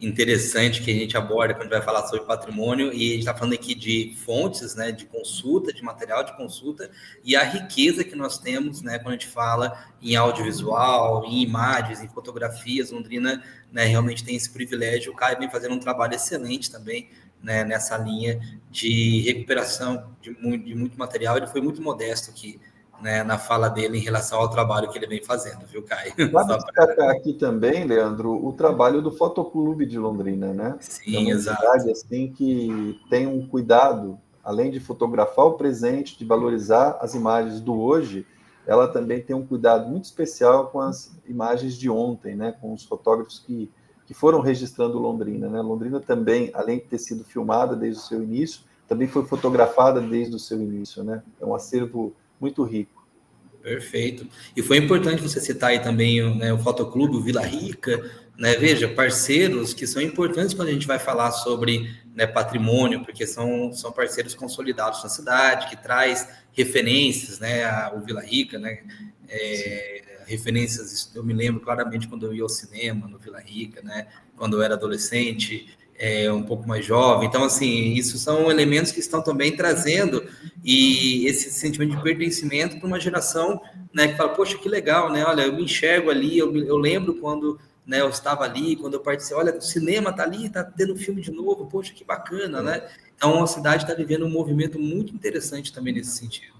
interessante que a gente aborda quando vai falar sobre patrimônio, e a gente está falando aqui de fontes, né, de consulta, de material de consulta, e a riqueza que nós temos, né, quando a gente fala em audiovisual, em imagens, em fotografias. Londrina, né, realmente tem esse privilégio. O Caio vem fazendo um trabalho excelente também, né, nessa linha de recuperação de muito material. Ele foi muito modesto aqui, né, na fala dele em relação ao trabalho que ele vem fazendo, viu, Caio? Vale destacar aqui também, Leandro, o trabalho do Fotoclube de Londrina, né? Sim, é uma entidade assim que tem um cuidado, além de fotografar o presente, de valorizar as imagens do hoje, ela também tem um cuidado muito especial com as imagens de ontem, né? Com os fotógrafos que foram registrando Londrina, né? Londrina também, além de ter sido filmada desde o seu início, também foi fotografada desde o seu início, né? É um acervo muito rico. Perfeito. E foi importante você citar aí também, né, o Fotoclube, o Vila Rica, né? Veja, parceiros que são importantes quando a gente vai falar sobre, né, patrimônio, porque são parceiros consolidados na cidade, que traz referências, né, o Vila Rica, né? Referências, eu me lembro claramente quando eu ia ao cinema no Vila Rica, né? Quando eu era adolescente, um pouco mais jovem. Então, assim, isso são elementos que estão também trazendo e esse sentimento de pertencimento para uma geração, né, que fala, poxa, que legal, né? Olha, eu me enxergo ali, eu lembro quando, né, eu estava ali, quando eu participei, olha, o cinema está ali, está tendo filme de novo, poxa, que bacana, né? Então, a cidade está vivendo um movimento muito interessante também nesse sentido.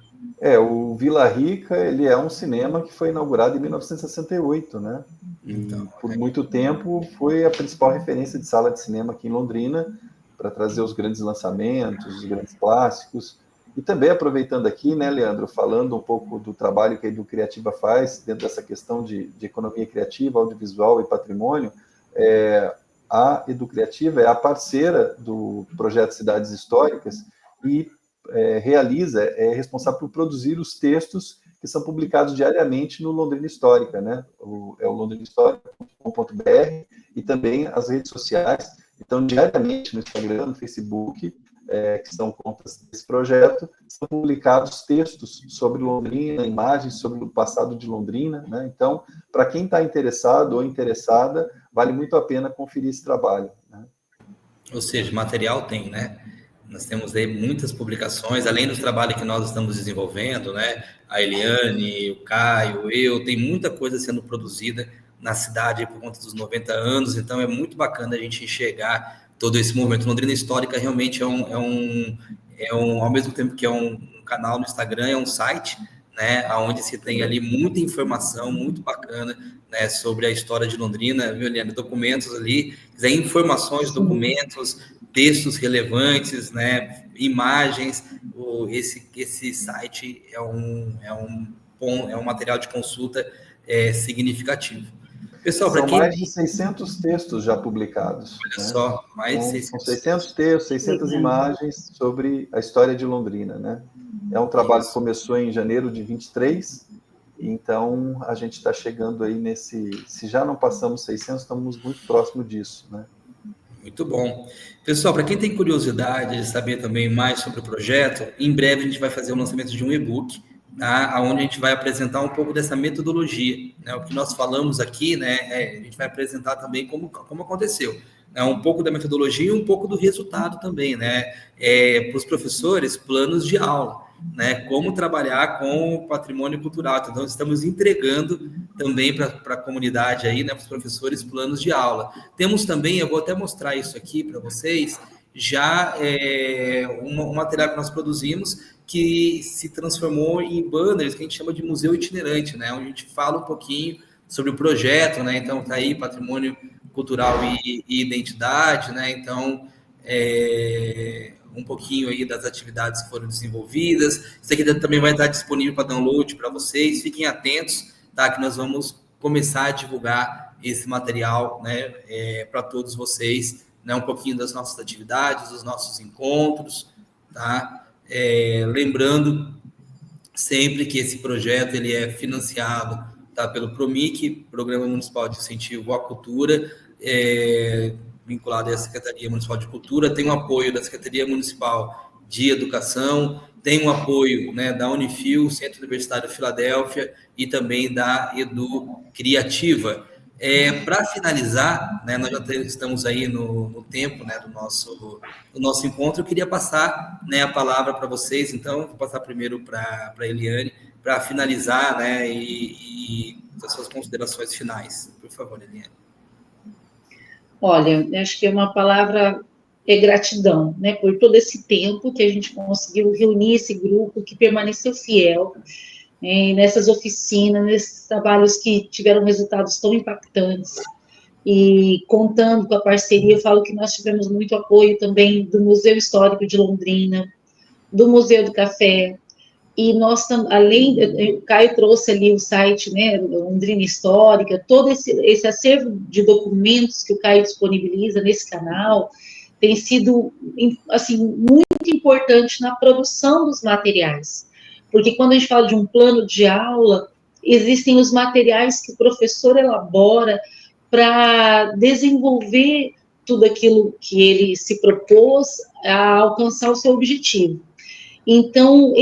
O Vila Rica, ele é um cinema que foi inaugurado em 1968, né? Então, por muito tempo foi a principal referência de sala de cinema aqui em Londrina, para trazer os grandes lançamentos, os grandes clássicos. E também aproveitando aqui, né, Leandro, falando um pouco do trabalho que a Edu Criativa faz dentro dessa questão de economia criativa, audiovisual e patrimônio, a Educriativa é a parceira do projeto Cidades Históricas e é responsável por produzir os textos que são publicados diariamente no Londrina Histórica, né? É o londrinahistórica.com.br e também as redes sociais. Então, diariamente no Instagram, no Facebook, que são contas desse projeto, são publicados textos sobre Londrina, imagens sobre o passado de Londrina, né? Então, para quem está interessado ou interessada, vale muito a pena conferir esse trabalho, né? Ou seja, material tem, né? Nós temos aí muitas publicações, além dos trabalhos que nós estamos desenvolvendo, né? A Eliane, o Caio, tem muita coisa sendo produzida na cidade por conta dos 90 anos, então é muito bacana a gente enxergar todo esse movimento. Londrina Histórica realmente ao mesmo tempo que é um canal no Instagram, é um site, né? Onde se tem ali muita informação muito bacana, né, sobre a história de Londrina, viu, Eliane? Documentos ali, informações, documentos, textos relevantes, né, imagens. Esse site é um material de consulta significativo. Pessoal, são mais de 600 textos já publicados. Olha, né? só, mais de 600. São 600 textos, 600 imagens sobre a história de Londrina, né? É um trabalho que começou em janeiro de 23, então a gente está chegando aí se já não passamos 600, estamos muito próximo disso, né? Muito bom. Pessoal, para quem tem curiosidade de saber também mais sobre o projeto, em breve a gente vai fazer o lançamento de um e-book, tá? Onde a gente vai apresentar um pouco dessa metodologia, né? O que nós falamos aqui, né? A gente vai apresentar também como aconteceu, né? Um pouco da metodologia e um pouco do resultado também, né? Para os professores, planos de aula, né? Como trabalhar com o patrimônio cultural. Então, estamos entregando também para a comunidade aí, né? Para os professores, planos de aula. Temos também, eu vou até mostrar isso aqui para vocês, já um material que nós produzimos que se transformou em banners, que a gente chama de museu itinerante, né? Onde a gente fala um pouquinho sobre o projeto, né? Então, tá aí patrimônio cultural e identidade, né? Então, um pouquinho aí das atividades que foram desenvolvidas. Isso aqui também vai estar disponível para download para vocês. Fiquem atentos, tá? Que nós vamos começar a divulgar esse material, né? Para todos vocês, né? Um pouquinho das nossas atividades, dos nossos encontros, tá? Lembrando sempre que esse projeto ele é financiado, tá, pelo PROMIC, Programa Municipal de Incentivo à Cultura, vinculado à Secretaria Municipal de Cultura, tem o apoio da Secretaria Municipal de Educação, tem o apoio, né, da Unifil, Centro Universitário Filadélfia, e também da Educriativa. Para finalizar, né, nós já estamos aí no tempo, né, do nosso encontro. Eu queria passar, né, a palavra para vocês, então vou passar primeiro para a Eliane, para finalizar, né, e as suas considerações finais. Por favor, Eliane. Olha, acho que uma palavra é gratidão, né, por todo esse tempo que a gente conseguiu reunir esse grupo, que permaneceu fiel, nessas oficinas, nesses trabalhos que tiveram resultados tão impactantes, e contando com a parceria, eu falo que nós tivemos muito apoio também do Museu Histórico de Londrina, do Museu do Café, e nós, além, o Caio trouxe ali o site, né, Londrina Histórica, todo esse acervo de documentos que o Caio disponibiliza nesse canal, tem sido, assim, muito importante na produção dos materiais, porque quando a gente fala de um plano de aula, existem os materiais que o professor elabora para desenvolver tudo aquilo que ele se propôs a alcançar o seu objetivo. Então,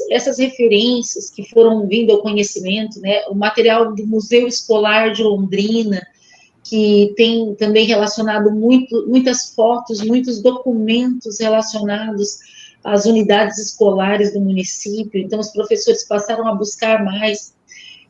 essas referências que foram vindo ao conhecimento, né, o material do Museu Escolar de Londrina, que tem também relacionado muitas fotos, muitos documentos relacionados às unidades escolares do município, então os professores passaram a buscar mais.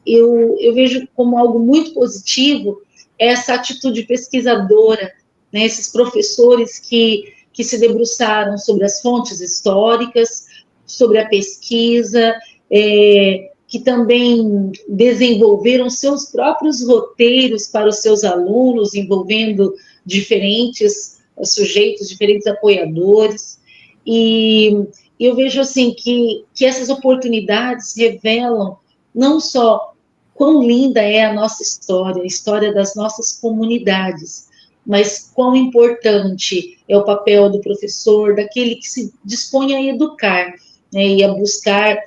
Eu vejo como algo muito positivo essa atitude pesquisadora, né, esses professores que se debruçaram sobre as fontes históricas, sobre a pesquisa, que também desenvolveram seus próprios roteiros para os seus alunos, envolvendo diferentes sujeitos, diferentes apoiadores, e eu vejo assim que essas oportunidades revelam não só quão linda é a nossa história, a história das nossas comunidades, mas quão importante é o papel do professor, daquele que se dispõe a educar, né, e a buscar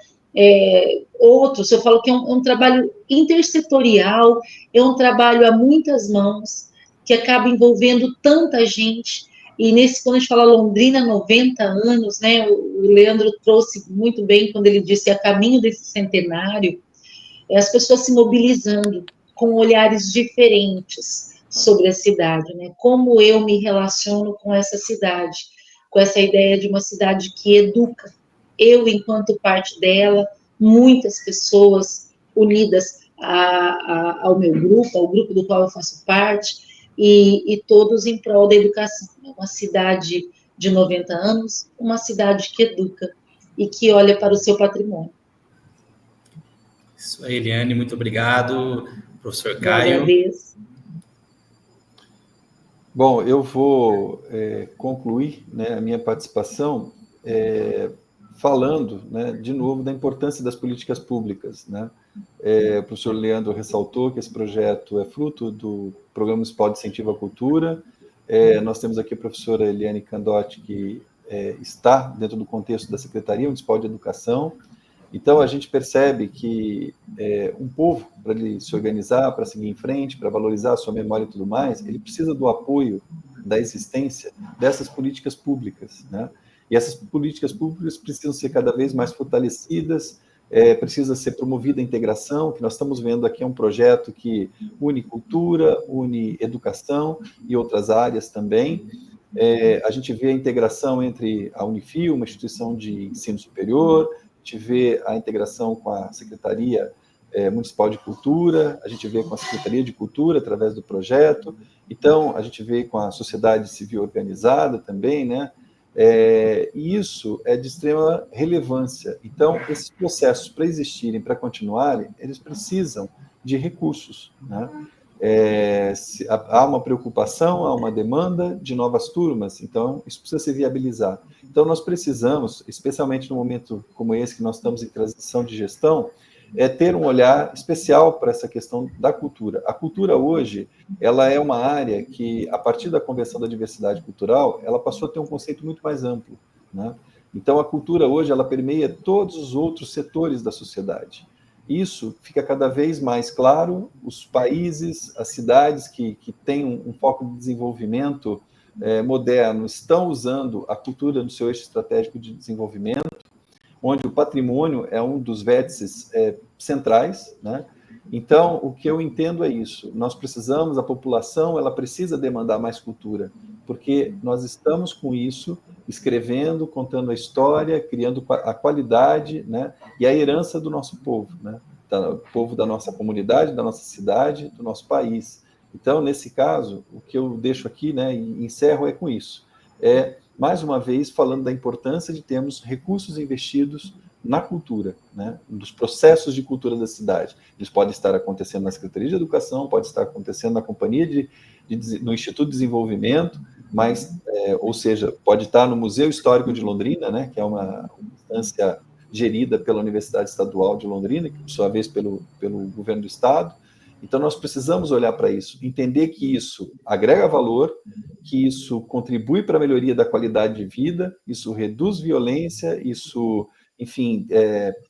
outros. Eu falo que é um trabalho intersetorial, é um trabalho a muitas mãos, que acaba envolvendo tanta gente. E quando a gente fala Londrina, 90 anos, né, o Leandro trouxe muito bem quando ele disse a caminho desse centenário, as pessoas se mobilizando com olhares diferentes sobre a cidade, né? Como eu me relaciono com essa cidade, com essa ideia de uma cidade que educa. Eu, enquanto parte dela, muitas pessoas unidas ao meu grupo, ao grupo do qual eu faço parte, e todos em prol da educação. Uma cidade de 90 anos, uma cidade que educa e que olha para o seu patrimônio. Isso aí, Eliane, muito obrigado. Professor Caio. Eu agradeço. Bom, eu vou concluir, né, a minha participação falando, né, de novo, da importância das políticas públicas, né? O professor Leandro ressaltou que esse projeto é fruto do Programa Municipal de Incentivo à Cultura. Nós temos aqui a professora Eliane Candotti, que está dentro do contexto da Secretaria Municipal de Educação. Então, a gente percebe que um povo, para ele se organizar, para seguir em frente, para valorizar a sua memória e tudo mais, ele precisa do apoio da existência dessas políticas públicas, né? E essas políticas públicas precisam ser cada vez mais fortalecidas, precisa ser promovida a integração, que nós estamos vendo aqui é um projeto que une cultura, une educação e outras áreas também. A gente vê a integração entre a Unifil, uma instituição de ensino superior, a gente vê a integração com a Secretaria Municipal de Cultura, a gente vê com a Secretaria de Cultura através do projeto, então a gente vê com a sociedade civil organizada também, né? E isso é de extrema relevância. Então, esses processos, para existirem, para continuarem, eles precisam de recursos, né? Há uma preocupação, há uma demanda de novas turmas, então isso precisa se viabilizar. Então nós precisamos, especialmente no momento como esse que nós estamos em transição de gestão, ter um olhar especial para essa questão da cultura. A cultura hoje, ela é uma área que, a partir da Convenção da Diversidade Cultural, ela passou a ter um conceito muito mais amplo, né? Então a cultura hoje, ela permeia todos os outros setores da sociedade. Isso fica cada vez mais claro, os países, as cidades que têm um foco de desenvolvimento moderno estão usando a cultura no seu eixo estratégico de desenvolvimento, onde o patrimônio é um dos vértices centrais, né? Então, o que eu entendo é isso, nós precisamos, a população, ela precisa demandar mais cultura, porque nós estamos com isso, escrevendo, contando a história, criando a qualidade, né, e a herança do nosso povo, né, do povo da nossa comunidade, da nossa cidade, do nosso país. Então, nesse caso, o que eu deixo aqui, né, e encerro com isso, mais uma vez, falando da importância de termos recursos investidos na cultura, né, dos processos de cultura da cidade. Eles podem estar acontecendo na Secretaria de Educação, pode estar acontecendo na Companhia no Instituto de Desenvolvimento, mas, ou seja, pode estar no Museu Histórico de Londrina, né, que é uma instância gerida pela Universidade Estadual de Londrina, que, por sua vez, pelo governo do Estado. Então, nós precisamos olhar para isso, entender que isso agrega valor, que isso contribui para a melhoria da qualidade de vida, isso reduz violência, isso, enfim,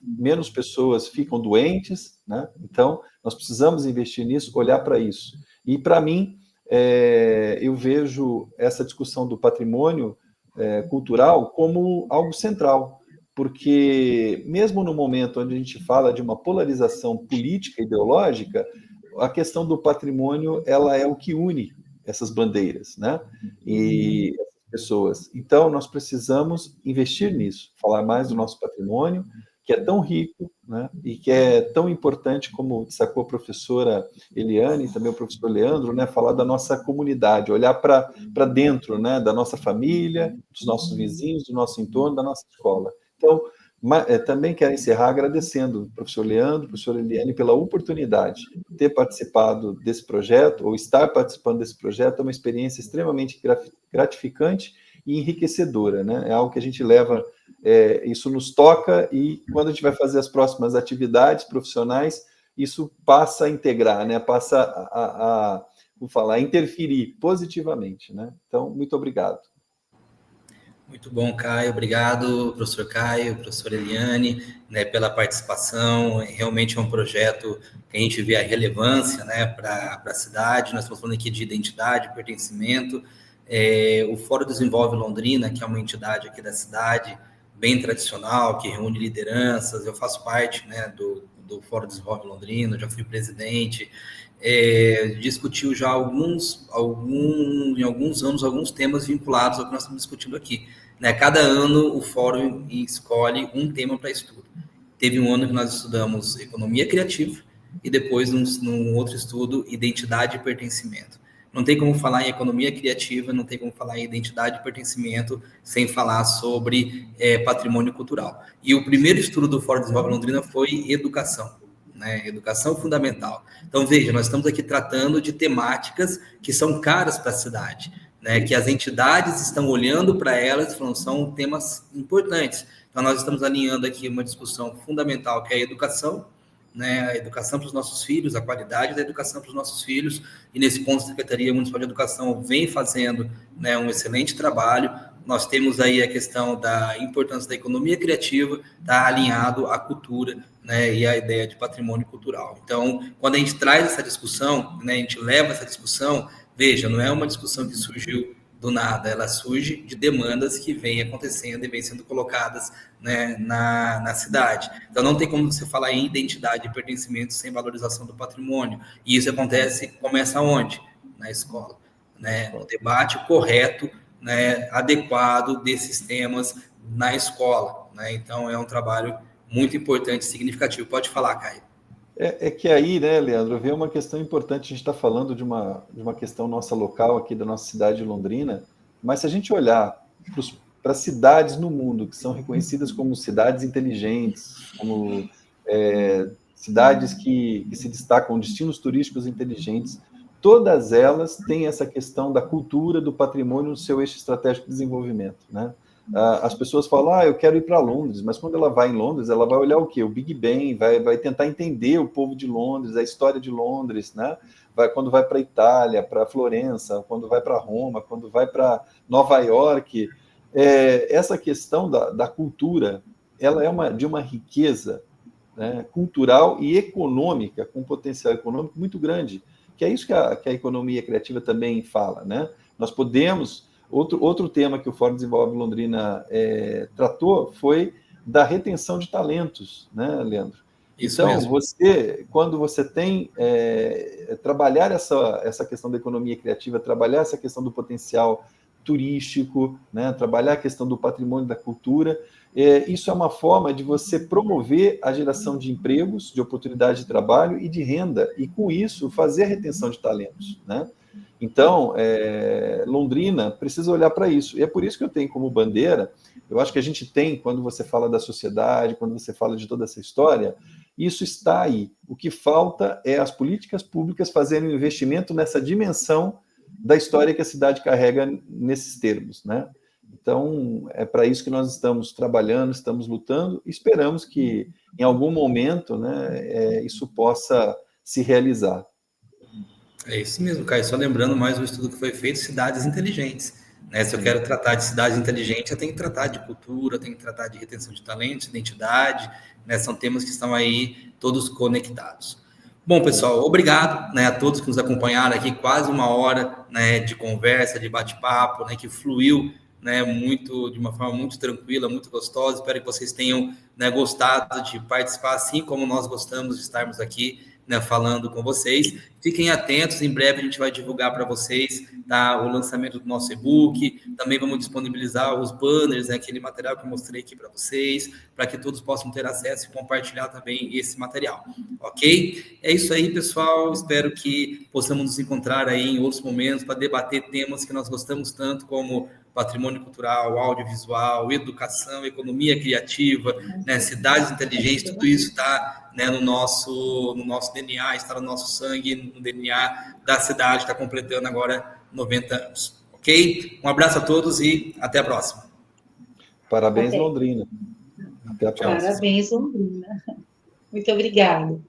menos pessoas ficam doentes, né? Então, nós precisamos investir nisso, olhar para isso. E, para mim, eu vejo essa discussão do patrimônio cultural como algo central, porque mesmo no momento onde a gente fala de uma polarização política e ideológica, a questão do patrimônio, ela é o que une essas bandeiras, né? E essas pessoas. Então, nós precisamos investir nisso, falar mais do nosso patrimônio, que é tão rico, né? E que é tão importante, como destacou a professora Eliane e também o professor Leandro, né? Falar da nossa comunidade, olhar para dentro, né? Da nossa família, dos nossos vizinhos, do nosso entorno, da nossa escola. Então, também quero encerrar agradecendo ao professor Leandro, professora Eliane, pela oportunidade de ter participado desse projeto, ou estar participando desse projeto, é uma experiência extremamente gratificante e enriquecedora, né? É algo que a gente leva, isso nos toca, e quando a gente vai fazer as próximas atividades profissionais, isso passa a integrar, né? Passa a interferir positivamente, né? Então, muito obrigado. Muito bom, Caio. Obrigado, professor Caio, professora Eliane, né, pela participação. Realmente é um projeto que a gente vê a relevância, né, para a cidade. Nós estamos falando aqui de identidade, pertencimento. O Fórum Desenvolve Londrina, que é uma entidade aqui da cidade, bem tradicional, que reúne lideranças. Eu faço parte, né, do Fórum Desenvolve Londrina, já fui presidente. Discutiu já em alguns anos, alguns temas vinculados ao que nós estamos discutindo aqui. Né? Cada ano o fórum escolhe um tema para estudo. Teve um ano que nós estudamos economia criativa e depois, num outro estudo, identidade e pertencimento. Não tem como falar em economia criativa, não tem como falar em identidade e pertencimento sem falar sobre patrimônio cultural. E o primeiro estudo do Fórum Desenvolve Londrina foi educação. Né, educação fundamental. Então, veja, nós estamos aqui tratando de temáticas que são caras para a cidade, né, que as entidades estão olhando para elas e falando, são temas importantes. Então, nós estamos alinhando aqui uma discussão fundamental, que é a educação, né, a educação para os nossos filhos, a qualidade da educação para os nossos filhos, e nesse ponto a Secretaria Municipal de Educação vem fazendo, né, um excelente trabalho. Nós temos aí a questão da importância da economia criativa, está alinhado à cultura, né, e à ideia de patrimônio cultural. Então, quando a gente traz essa discussão, né, a gente leva essa discussão, veja, não é uma discussão que surgiu do nada, ela surge de demandas que vêm acontecendo e vêm sendo colocadas, né, na cidade. Então, não tem como você falar em identidade e pertencimento sem valorização do patrimônio. E isso começa onde? Na escola. Né? O debate correto, né, adequado desses temas na escola. Né? Então, é um trabalho muito importante e significativo. Pode falar, Caio. É que aí, né, Leandro, vem uma questão importante. A gente está falando de uma questão nossa local aqui da nossa cidade de Londrina, mas se a gente olhar para cidades no mundo que são reconhecidas como cidades inteligentes, como cidades que se destacam, destinos turísticos inteligentes, todas elas têm essa questão da cultura, do patrimônio no seu eixo estratégico de desenvolvimento, né? As pessoas falam, eu quero ir para Londres, mas quando ela vai em Londres, ela vai olhar o quê? O Big Ben, vai tentar entender o povo de Londres, a história de Londres, né? Quando vai para a Itália, para Florença, quando vai para Roma, quando vai para Nova York. Essa questão da cultura, ela é de uma riqueza, né, cultural e econômica, com potencial econômico muito grande, que é isso que a economia criativa também fala, né? Nós podemos... Outro tema que o Fórum Desenvolve Londrina tratou foi da retenção de talentos, né, Leandro? Isso então, mesmo. Quando você tem trabalhar essa questão da economia criativa, trabalhar essa questão do potencial turístico, né, trabalhar a questão do patrimônio da cultura, isso é uma forma de você promover a geração de empregos, de oportunidade de trabalho e de renda, e com isso fazer a retenção de talentos, né? Então, Londrina precisa olhar para isso. E é por isso que eu tenho como bandeira, eu acho que a gente tem, quando você fala da sociedade, quando você fala de toda essa história, isso está aí. O que falta é as políticas públicas fazerem um investimento nessa dimensão da história que a cidade carrega nesses termos, né? Então, é para isso que nós estamos trabalhando, estamos lutando, e esperamos que, em algum momento, né, isso possa se realizar. É isso mesmo, Caio. Só lembrando mais um estudo que foi feito, cidades inteligentes. Né? Se eu quero tratar de cidades inteligentes, eu tenho que tratar de cultura, tenho que tratar de retenção de talentos, identidade, né? São temas que estão aí todos conectados. Bom, pessoal, obrigado, né, a todos que nos acompanharam aqui, quase uma hora, né, de conversa, de bate-papo, né, que fluiu, né, de uma forma muito tranquila, muito gostosa. Espero que vocês tenham, né, gostado de participar, assim como nós gostamos de estarmos aqui, né, falando com vocês. Fiquem atentos, em breve a gente vai divulgar para vocês, tá, o lançamento do nosso e-book, também vamos disponibilizar os banners, né, aquele material que eu mostrei aqui para vocês, para que todos possam ter acesso e compartilhar também esse material, ok? É isso aí, pessoal, espero que possamos nos encontrar aí em outros momentos para debater temas que nós gostamos tanto, como patrimônio cultural, audiovisual, educação, economia criativa, né, cidades inteligentes, tudo isso está, né, no nosso DNA, está no nosso sangue, no DNA da cidade, está completando agora 90 anos. Ok? Um abraço a todos e até a próxima. Parabéns, Londrina. Até a próxima. Parabéns, Londrina. Muito obrigada.